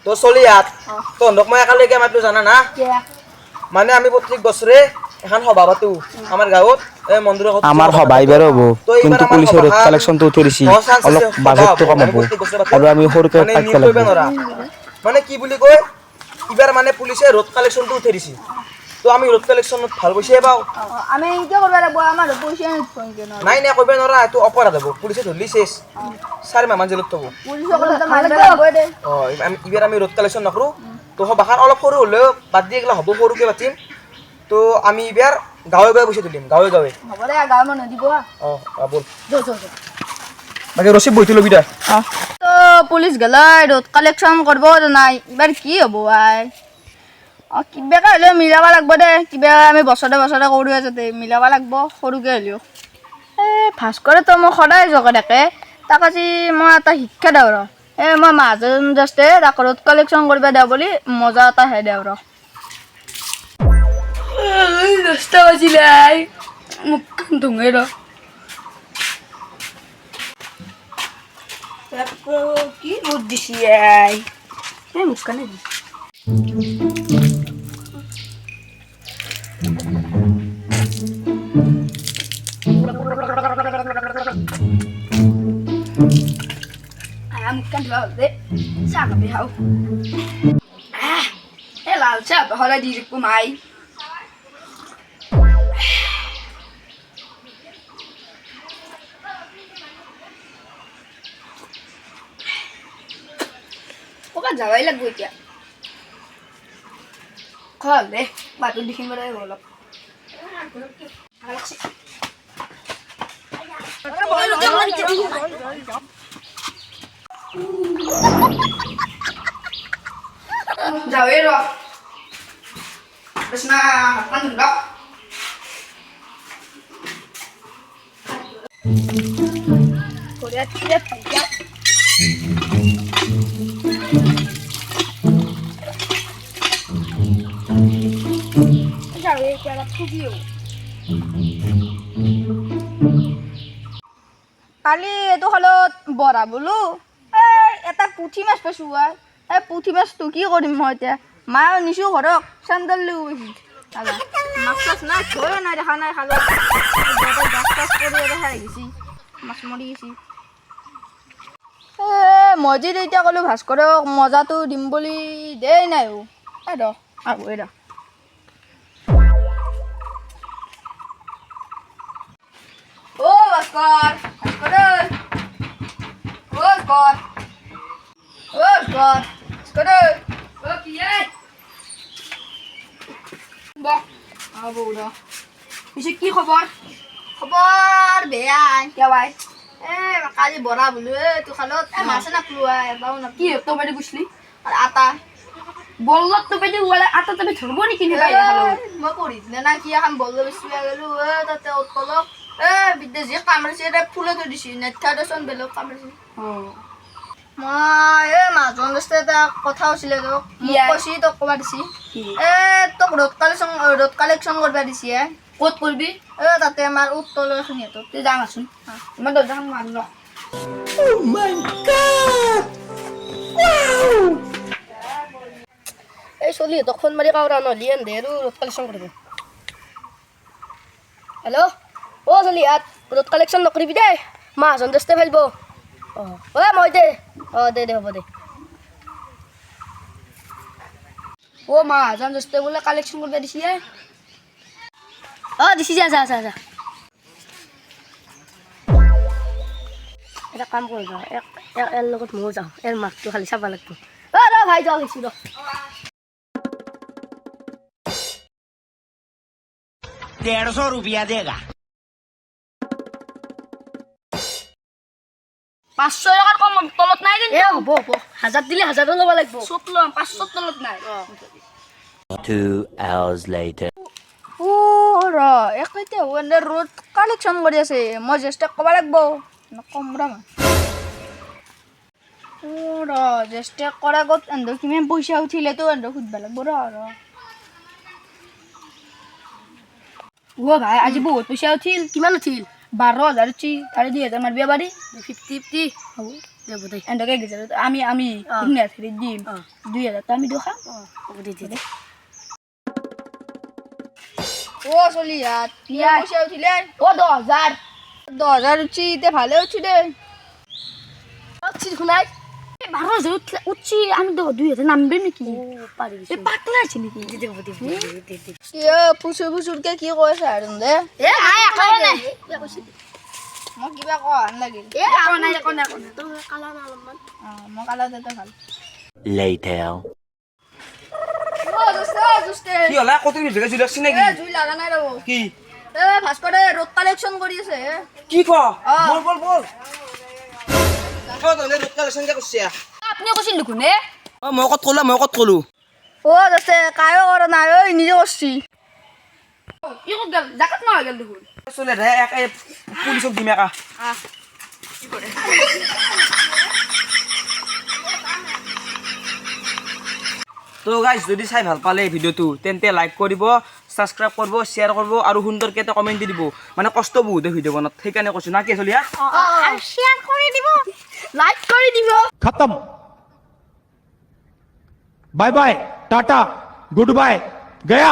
তো চলি ইয়াত তহঁতক মই একেলগে মাতিলো জানা না মানে আমি প্ৰত্যেক বছৰে এখন সভা পাতো আমাৰ গাঁৱত এই মন্দিৰৰ আমাৰ সভা এইবাৰ হ'ব কিন্তু পুলিচৰ ৰোড কালেকশ্যনটো উঠাই দিছি অলপ বাজেটটো কম হ'ব আৰু আমি সৰুকে পাতিব লাগিব মানে কি বুলি কয় এইবাৰ মানে পুলিচে ৰোড কালেকশ্যনটো উঠাই দিছি তো আমি ৰোড কালেকশ্যনত ভাল পইচাই পাওঁ আমি এতিয়া কৰিব লাগিব আমাৰ পইচা নাই নাই কৰিব নোৱাৰা এইটো অপৰাধ হ'ব পুলিচে ধৰলি চেছ 4 মাহমান জেলত থ'ব এইবাৰ আমি ৰোড কালেকশ্যন নকৰোঁ তো সভাখন অলপ সৰু হ'লেও বাদ দি এইগিলা হ'ব সৰুকৈ পাতিম তো আমি এইবাৰ গাঁৱে গাঁৱে পইচা তুলিম গাঁৱে গাঁৱে হ'ব দে গাঁৱৰ মানুহ দিব বল বাকী ৰচিদ বহি ল'বি দে তো পুলিচ গেলাই ৰোড কালেকশ্যন কৰিব নাই এইবাৰ কি হ'ব আই কিবাকে হ'লেও মিলাব লাগিব দে কিবা আমি বছৰে বছৰে কৰোঁ যাতে মিলাব লাগিব সৰুকৈ হ'লেও ভাস্কৰেতো মোক সদায় জগাই থাকে তাক আজি মই এটা শিক্ষা দিওঁ ৰ মই মাজন জাষ্টে তাক ৰোড কালেকশ্যন কৰিব দিওঁ বুলি মজা এটা হে দিওঁ ৰ 10টা বাজিলে মুখখন ধুঙে ৰ কি ৰ'দ দিছি মুখখনে মুখখন ধোৱা হ'ল দে চাহ কাপি খাওঁ লাল চাহ সদায় দি থাকোঁ মাই ক'ৰবাত যাবই লাগিব এতিয়া খোৱা দে বাটত দেখিব লাগিব অলপ যাওঁৱেই ৰ কৃষ্ণা হাতখন ধুলক কালি এইটো খালত বৰা বোলো এটা পুঠি মাছ পাইছোঁ এই পুঠি মাছটো কি কৰিম মই এতিয়া মায়ে নিছোঁ ঘৰক চেণ্ডেল লৈ গৈছি মাছ চাছ নাই ধৰে নাই দেখা নাই খালত গাছ চাছ কৰি দেখা আহিছি মাছ মৰি গৈছি মই যদি এতিয়া ক'লোঁ ভাস্কৰক মজাটো দিম বুলি দেই নাই ৰ আহোঁ ৰ ভাস্কৰ ভাস্কৰ কি পিছে কি খবৰ খবৰ বেয়া কিয় ভাই কালি বৰা বোলো তোৰ খালত মাছে নাপালো এটাও না কি তই বাইদেউ গৈছিলি আটা বলত তই বাইদেউ আটা তই ধৰিব নেকি মই পঢ়িছিলে না কি এখন বল বেছি গ'লো তাতে উৎপলক বিদেশী কামৰিছে ফুলে থৈ দিছি নেথা দেচোন বেলেগ কামৰিছে মই মাজৰ দস্তে এটা কথা হৈছিলে তোক কৈছি তোক ক'বা দিছি তোক ৰোড কালেকশ্যন কৰিব দিছি ক'ত কৰিবি তাতে আমাৰ উত্তলৰ খিনিহঁতত তই যামাচোন মই দৰ্জাখন মাৰো ৰ এই চলিহঁতক ফোন মাৰি কাউৰা নহ'লি দে আৰু ৰোড কালেকশ্যন কৰিব হেল্ল' চলি ইয়াত ৰোড কালেকশ্যন নকৰিবি দেই মাহাজন দস্তে ফেলব মই দে দে হ'ব দে মাহাজন দস্তে বোলে কালেকশ্যন কৰিব দিছি দিছি যা এটা কাম কৰি যাওঁ এৰ লগত ময়ো যাওঁ এৰ মাকটো খালি চাব লাগিব ৰ ভাই যাওঁ গৈছোঁ ৰ 150 रुपया देगा 500 টকাৰ কম তলত নাই যেন হ'ব 1000 দিলে 1000 ল'ব লাগিব চব ল'ম 500 তলত নাই 2 hours later এতিয়া ৰোড কালেকশ্যন কৰি আছে মই জ্যেষ্ঠক ক'ব লাগিব নকম জ্যেষ্ঠক কৰা আগত কিমান পইচা উঠিলেতো সুধিব লাগিব ভাই আজি বহুত পইচা উঠিল কিমান উঠিল 12,000 উঠি তাৰে 2,000 মাৰিব পাৰি 50 হ'ব এন্ডকে গেছে আমি শুনে ফেরি দিম 2000 তো আমি দেখা ও চলি হাত পয়সা উঠিলে ও 10,000 উঠছি তে ভালো উঠছি দে উঠছি খুনাই 12,000 উঠছি আমি তো 2,000 নামবে নাকি পাতলা আছে নাকি ফুসুরকে কি কইছে আর দে মই কিবা কন লাগিল তো কালা না অলপমান মই কালা দেতে ভাল Later. কি হলা কত মিনিট জুই লাগছি নাকি জুই লাগা নাই রে কি ভাস্করে রোড কালেকশন কৰি আছে কি ক বল কত নে রোড কালেকশন কে করছিস আপনি কইছিল লুকুনে মই কত কলো ও দস্তে কায়ো কর না ওই নিজে করছি ই কো গেল জাকাত না গেল দেখুন চলে রে এক পুলিশক দিম একা তো গাইস যদি চাই ভাল পালে ভিডিওটো তেন্তে লাইক কৰিব সাবস্ক্ৰাইব কৰিব শেয়াৰ কৰিব আৰু সুন্দৰকে এটা কমেন্ট দি দিব মানে কষ্ট বহুত ভিডিও বনাত সেইকাৰণে কৈছো না কি চলিয়া শেয়াৰ কৰি দিব লাইক কৰি দিব खत्म bye bye tata good bye गया